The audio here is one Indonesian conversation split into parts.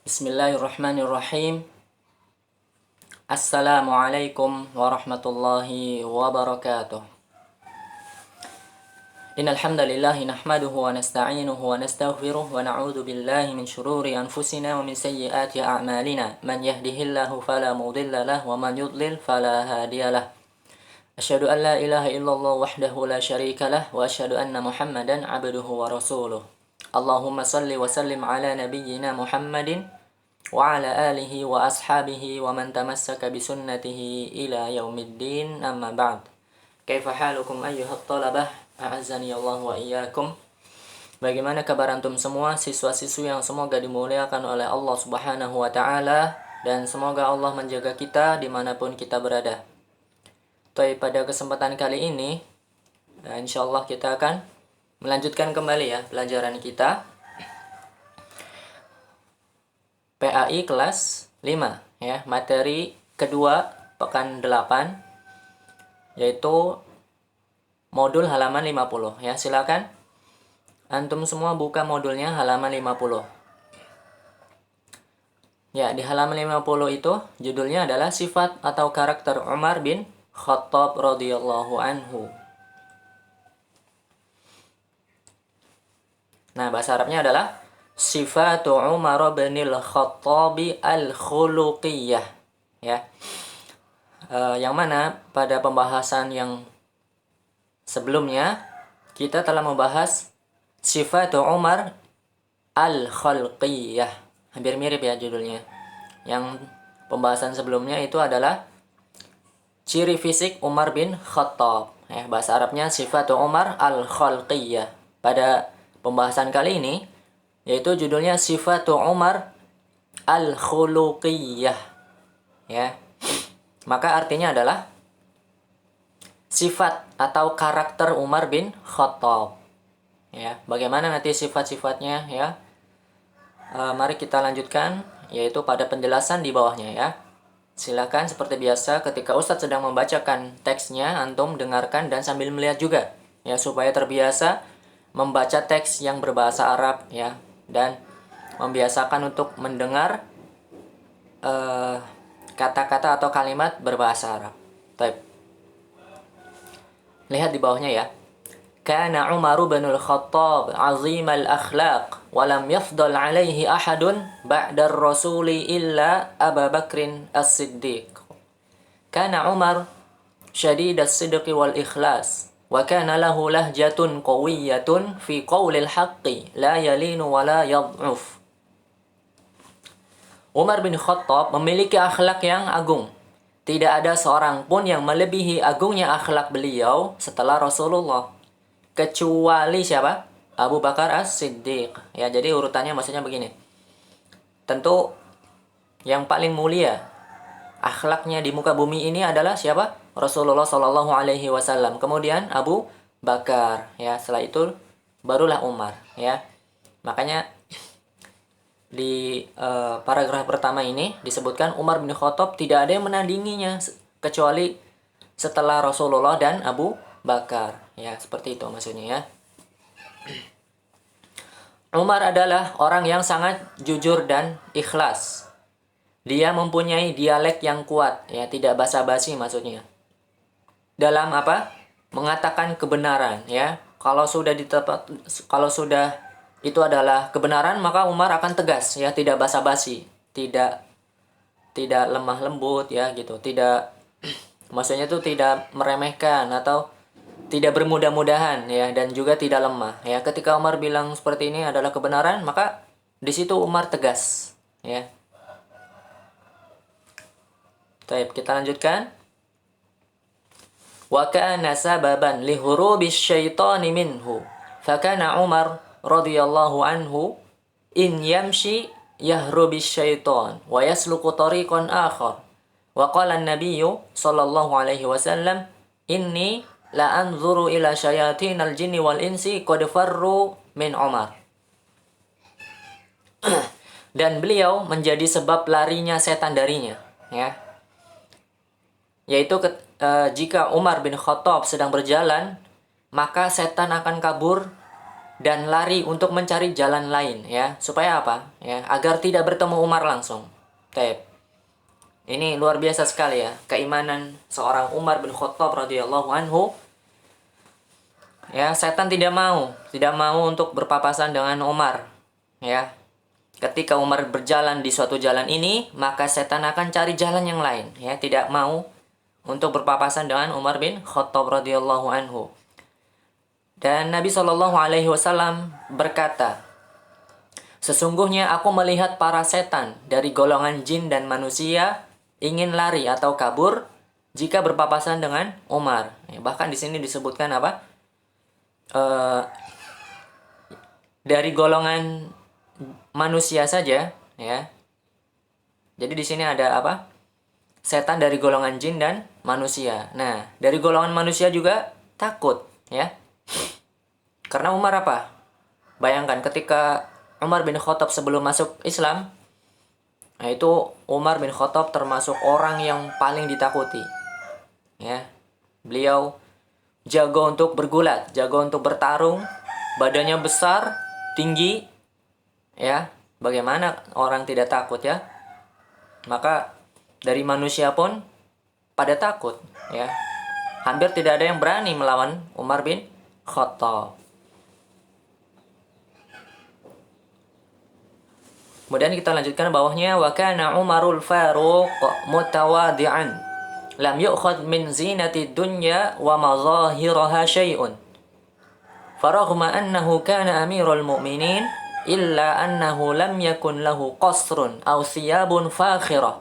Bismillahirrahmanirrahim. Assalamualaikum warahmatullahi wabarakatuh. Innal hamdalillah nahmaduhu wa nasta'inuhu wa nastaghfiruh wa na'udzu billahi min shururi anfusina wa min sayyiati a'malina. Man yahdihillahu fala mudilla lahu wa man yudlil fala hadiyalah. Asyhadu an la ilaha illallah wahdahu la syarika lah wa asyhadu anna Muhammadan 'abduhu wa rasuluh. Allahumma salli wa sallim ala nabiyyina Muhammadin wa ala alihi wa ashabihi wa man tamassaka bi sunnatihi ila yaumiddin, amma ba'd. Kaifa halukum ayyuhat talabah, a'azzani Allah wa iyyakum. Bagaimana kabar antum semua siswa-siswi yang semoga dimuliakan oleh Allah Subhanahu wa taala, dan semoga Allah menjaga kita dimanapun kita berada. Pada kesempatan kali ini insyaallah kita akan melanjutkan kembali ya pelajaran kita PAI kelas 5 ya, materi kedua pekan 8 yaitu modul halaman 50 ya. Silakan antum semua buka modulnya halaman 50. Ya, di halaman 50 itu judulnya adalah sifat atau karakter Umar bin Khattab radhiyallahu anhu. Nah, bahasa Arabnya adalah Sifatu Umar bin Khattabi al-khuluqiyah ya. Yang mana pada pembahasan yang sebelumnya kita telah membahas Sifatu Umar al-khalqiyah. Hampir mirip ya judulnya. Yang pembahasan sebelumnya itu adalah ciri fisik Umar bin Khattab ya. Bahasa Arabnya Sifatu Umar al-khalqiyah. Pada pembahasan kali ini yaitu judulnya Sifatu Umar al-khuluqiyah ya. Maka artinya adalah sifat atau karakter Umar bin Khattab ya. Bagaimana nanti sifat-sifatnya ya? Mari kita lanjutkan, yaitu pada penjelasan di bawahnya ya. Silakan seperti biasa ketika Ustadz sedang membacakan teksnya, antum dengarkan dan sambil melihat juga ya, supaya terbiasa membaca teks yang berbahasa Arab ya, dan membiasakan untuk mendengar kata-kata atau kalimat berbahasa Arab. Baik. Lihat di bawahnya ya. Kana Umar bin al-Khattab azim al-akhlaq wa lam yafdal alaihi ahadun ba'da ar-rasuli illa Abu Bakrin as-Siddiq. Kana Umar syadid as-sidqi wal ikhlas wa kana lahu lahjatun qawiyyatun fi qawlil haqqi la yalinu wa la yad'uf. Umar bin Khattab memiliki akhlak yang agung. Tidak ada seorang pun yang melebihi agungnya akhlak beliau setelah Rasulullah, kecuali siapa? Abu Bakar as-Siddiq. Ya, jadi urutannya maksudnya begini. Tentu yang paling mulia akhlaknya di muka bumi ini adalah siapa? Rasulullah Shallallahu Alaihi Wasallam. Kemudian Abu Bakar. Ya, setelah itu barulah Umar. Ya, makanya di paragraf pertama ini disebutkan Umar bin Khattab tidak ada yang menandinginya kecuali setelah Rasulullah dan Abu Bakar. Ya, seperti itu maksudnya ya. Umar adalah orang yang sangat jujur dan ikhlas. Dia mempunyai dialek yang kuat, ya, tidak basa-basi maksudnya. Dalam apa? Mengatakan kebenaran, ya. Kalau sudah itu adalah kebenaran, maka Umar akan tegas, ya, tidak basa-basi, tidak lemah lembut, ya, gitu. Tidak, maksudnya itu tidak meremehkan atau tidak bermudah-mudahan, ya, dan juga tidak lemah, ya. Ketika Umar bilang seperti ini adalah kebenaran, maka di situ Umar tegas, ya. Baik, kita lanjutkan. Wa kana sababan li hurubi syaitani minhu. Fakana Umar radhiyallahu anhu in yamshi yahrubi syaitan wa yasluku tariqan akhar. Wa qala an-nabiyyu sallallahu alaihi wasallam, inni la anzuru ila syayatinal jinni wal insi qad farru min Umar. Dan beliau menjadi sebab larinya setan darinya, ya. Yaitu jika Umar bin Khattab sedang berjalan, maka setan akan kabur dan lari untuk mencari jalan lain, ya. Supaya apa? Ya, agar tidak bertemu Umar langsung. Taib. Ini luar biasa sekali ya, keimanan seorang Umar bin Khattab radhiyallahu anhu. Ya, setan tidak mau untuk berpapasan dengan Umar. Ya. Ketika Umar berjalan di suatu jalan ini, maka setan akan cari jalan yang lain, ya, tidak mau untuk berpapasan dengan Umar bin Khattab radhiyallahu anhu. Dan Nabi Shallallahu alaihi wasallam berkata, "Sesungguhnya aku melihat para setan dari golongan jin dan manusia ingin lari atau kabur jika berpapasan dengan Umar." Bahkan di sini disebutkan apa? Dari golongan manusia saja, ya. Jadi di sini ada apa? Setan dari golongan jin dan manusia. Nah, dari golongan manusia juga takut, ya. Karena Umar apa? Bayangkan ketika Umar bin Khattab sebelum masuk Islam, nah itu Umar bin Khattab termasuk orang yang paling ditakuti. Ya. Beliau jago untuk bergulat, jago untuk bertarung, badannya besar, tinggi, ya. Bagaimana orang tidak takut, ya? Maka dari manusia pun pada takut, ya. Hampir tidak ada yang berani melawan Umar bin Khattab. Kemudian kita lanjutkan bawahnya, wa kana Umarul Faruq mutawadi'an lam yu'khad min zinati dunya wa mazahiraha syai'un faraghma annahu kana amirul mu'minin illa annahu lam yakun lahu qasrun aw thiyabun fakhirah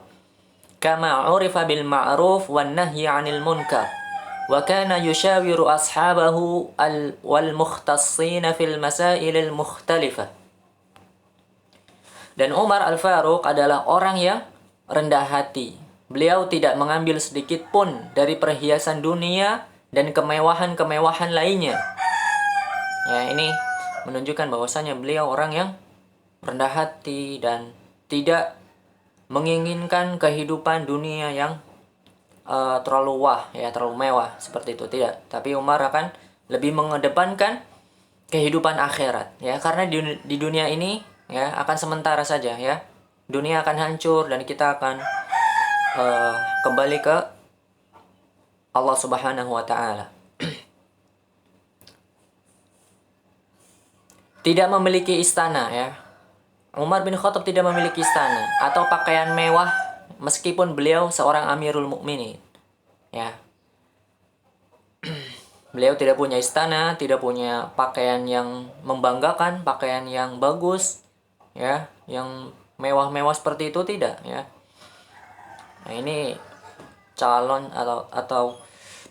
kama urifa bil ma'ruf wan nahyi 'anil munkar wa kana yushawiru ashabahu wal mukhtassina fil masail al mukhtalifah. Dan Umar Al-Faruq adalah orang yang rendah hati. Beliau tidak mengambil sedikit pun dari perhiasan dunia dan kemewahan-kemewahan lainnya. Ya, ini menunjukkan bahwasanya beliau orang yang rendah hati dan tidak menginginkan kehidupan dunia yang terlalu terlalu mewah seperti itu, tidak. Tapi Umar akan lebih mengedepankan kehidupan akhirat, ya, karena di dunia ini, ya, akan sementara saja, ya. Dunia akan hancur dan kita akan kembali ke Allah Subhanahu wa taala. Tidak memiliki istana, ya. Umar bin Khattab tidak memiliki istana atau pakaian mewah meskipun beliau seorang Amirul Mukminin. Ya. Beliau tidak punya istana, tidak punya pakaian yang membanggakan, pakaian yang bagus, ya, yang mewah-mewah seperti itu, tidak, ya. Nah, ini calon atau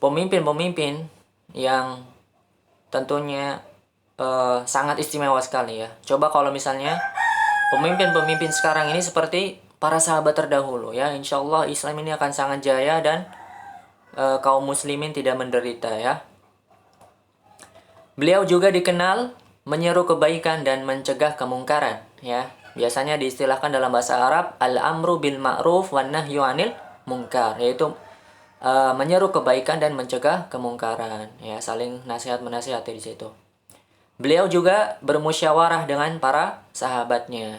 pemimpin-pemimpin yang tentunya sangat istimewa sekali, ya. Coba kalau misalnya pemimpin-pemimpin sekarang ini seperti para sahabat terdahulu, ya, insya Allah Islam ini akan sangat jaya dan kaum muslimin tidak menderita, ya. Beliau juga dikenal menyeru kebaikan dan mencegah kemungkaran, ya. Biasanya diistilahkan dalam bahasa Arab al-amru bil ma'ruf wan nahyu 'anil munkar, yaitu menyeru kebaikan dan mencegah kemungkaran, ya, saling nasihat menasihati di situ. Beliau juga bermusyawarah dengan para sahabatnya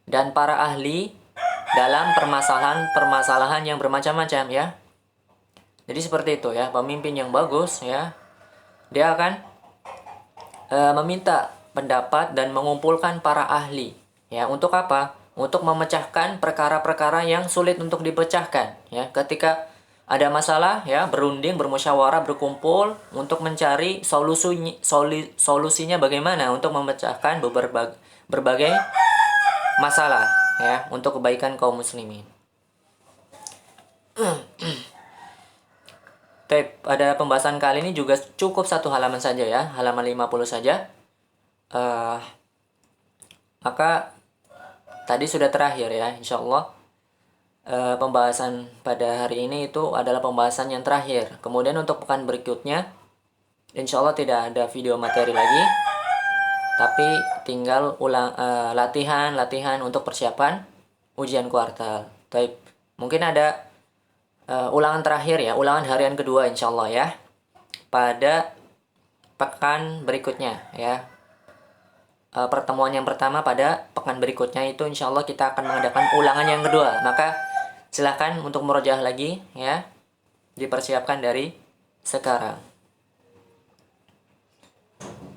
dan para ahli dalam permasalahan yang bermacam-macam, ya. Jadi seperti itu, ya, pemimpin yang bagus, ya. Dia akan meminta pendapat dan mengumpulkan para ahli, ya, untuk apa? Untuk memecahkan perkara-perkara yang sulit untuk dipecahkan, ya. Ketika ada masalah, ya, berunding, bermusyawarah, berkumpul untuk mencari solusinya bagaimana untuk memecahkan berbagai masalah, ya, untuk kebaikan kaum muslimin. Pada pembahasan kali ini juga cukup satu halaman saja, ya, halaman 50 saja. Maka tadi sudah terakhir, ya, insyaallah. Pembahasan pada hari ini itu adalah pembahasan yang terakhir. Kemudian untuk pekan berikutnya insyaallah tidak ada video materi lagi, tapi tinggal latihan untuk persiapan ujian kuartal. Mungkin ada ulangan terakhir, ya, ulangan harian kedua insyaallah, ya, pada pekan berikutnya ya. Pertemuan yang pertama pada pekan berikutnya itu insya Allah kita akan mengadakan ulangan yang kedua. Maka silahkan untuk murojaah lagi ya, dipersiapkan dari sekarang.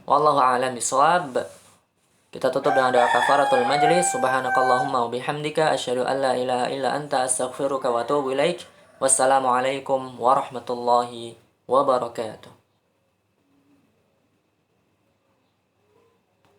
Wallahu a'lam bishawab. Kita tutup dengan doa kafaratul majlis. Subhanakallahumma wa bihamdika asyhadu an la ilaha illa anta astaghfiruka wa atubu ilaik. Wassalamualaikum warahmatullahi wabarakatuh.